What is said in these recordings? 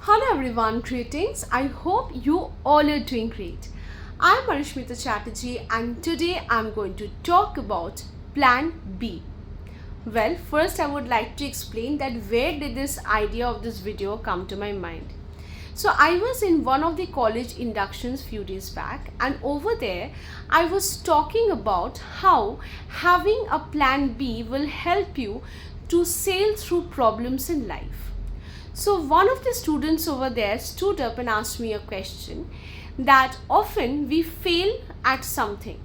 Hello everyone, greetings. I hope you all are doing great. I'm Marishmita Chatterjee and today I'm going to talk about Plan B. Well, first I would like to explain that where did this idea of this video come to my mind. So I was in one of the college inductions few days back, and over there I was talking about how having a plan B will help you to sail through problems in life. So one of the students over there stood up and asked me a question that often we fail at something,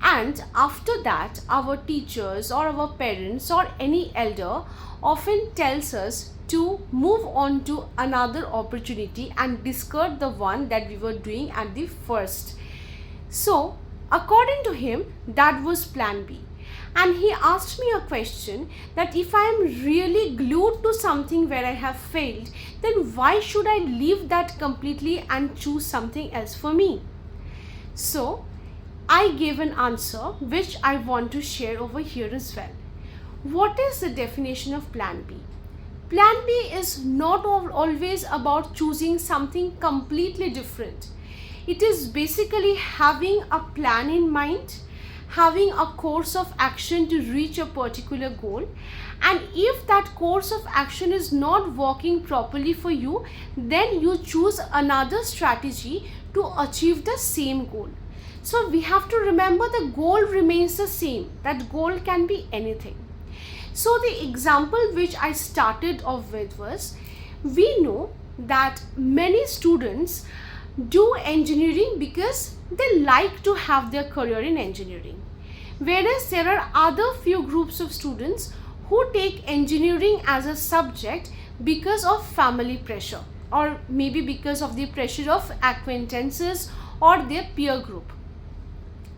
and after that our teachers or our parents or any elder often tells us to move on to another opportunity and discard the one that we were doing at the first. So according to him, that was plan B. And he asked me a question that if I am really glued to something where I have failed, then why should I leave that completely and choose something else for me? So I gave an answer which I want to share over here as well. What is the definition of plan B? Plan B is not always about choosing something completely different. It is basically having a plan in mind, having a course of action to reach a particular goal, and if that course of action is not working properly for you, then you choose another strategy to achieve the same goal. So we have to remember the goal remains the same. That goal can be anything. So the example which I started off with was, we know that many students do engineering because they like to have their career in engineering, whereas there are other few groups of students who take engineering as a subject because of family pressure, or maybe because of the pressure of acquaintances or their peer group.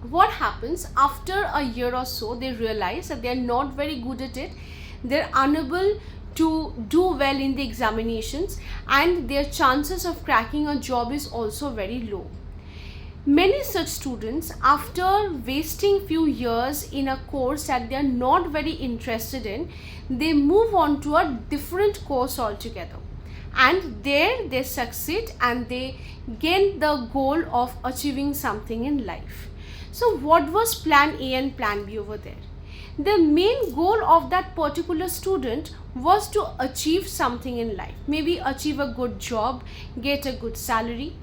What happens after a year or so, they realize that they are not very good at it, they're unable to do well in the examinations, and their chances of cracking a job is also very low. Many such students, after wasting few years in a course that they are not very interested in, they move on to a different course altogether, and there they succeed and they gain the goal of achieving something in life. So what was plan A and plan B over there? The main goal of that particular student was to achieve something in life, maybe achieve a good job, get a good salary,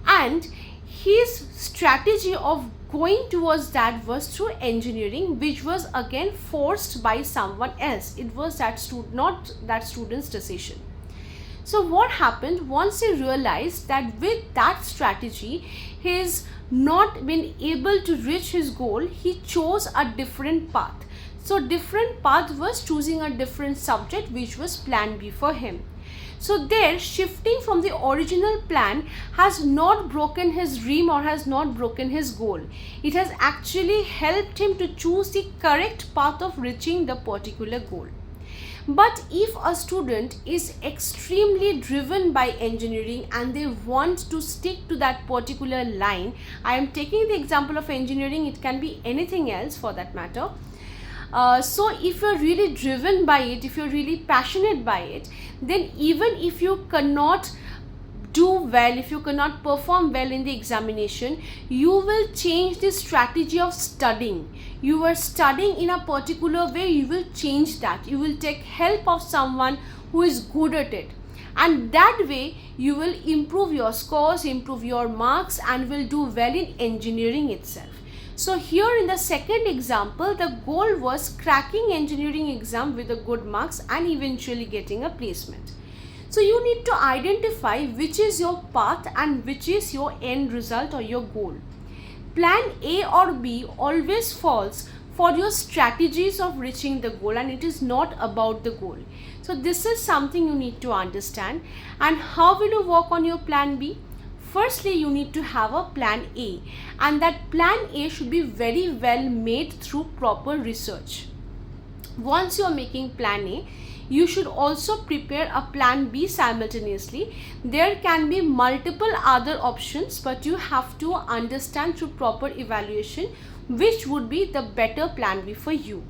and his strategy of going towards that was through engineering, which was again forced by someone else. It was not that student's decision. So what happened once he realized that with that strategy he's not been able to reach his goal, he chose a different path. So different path was choosing a different subject, which was plan B for him. So there, shifting from the original plan has not broken his dream or has not broken his goal. It has actually helped him to choose the correct path of reaching the particular goal. But if a student is extremely driven by engineering and they want to stick to that particular line, I am taking the example of engineering, it can be anything else for that matter. So if you're really driven by it, if you're really passionate by it, then even if you cannot do well, if you cannot perform well in the examination, you will change the strategy of studying. You were studying in a particular way, you will change that. You will take help of someone who is good at it, and that way you will improve your scores, improve your marks, and will do well in engineering itself. So here in the second example, the goal was cracking engineering exam with a good marks and eventually getting a placement. So you need to identify which is your path and which is your end result or your goal. Plan A or B always falls for your strategies of reaching the goal, and it is not about the goal. So this is something you need to understand. And how will you work on your plan B? Firstly, you need to have a plan A, and that plan A should be very well made through proper research. Once you are making plan A, you should also prepare a plan B simultaneously. There can be multiple other options, but you have to understand through proper evaluation which would be the better plan B for you.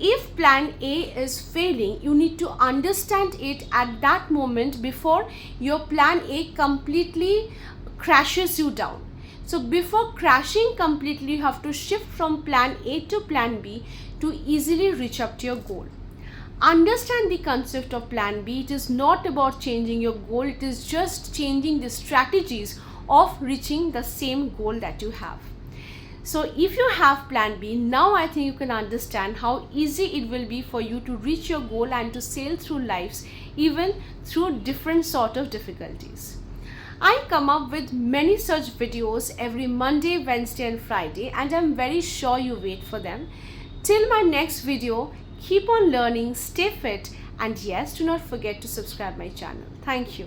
if plan A is failing, you need to understand it at that moment before your plan A completely crashes you down. So before crashing completely, you have to shift from plan A to plan B to easily reach up to your goal. Understand the concept of plan B. It is not about changing your goal, it is just changing the strategies of reaching the same goal that you have. So if you have plan B, now I think you can understand how easy it will be for you to reach your goal and to sail through lives even through different sort of difficulties. I come up with many such videos every Monday, Wednesday and Friday, and I'm very sure you wait for them. Till my next video, keep on learning, stay fit, and yes, do not forget to subscribe my channel. Thank you.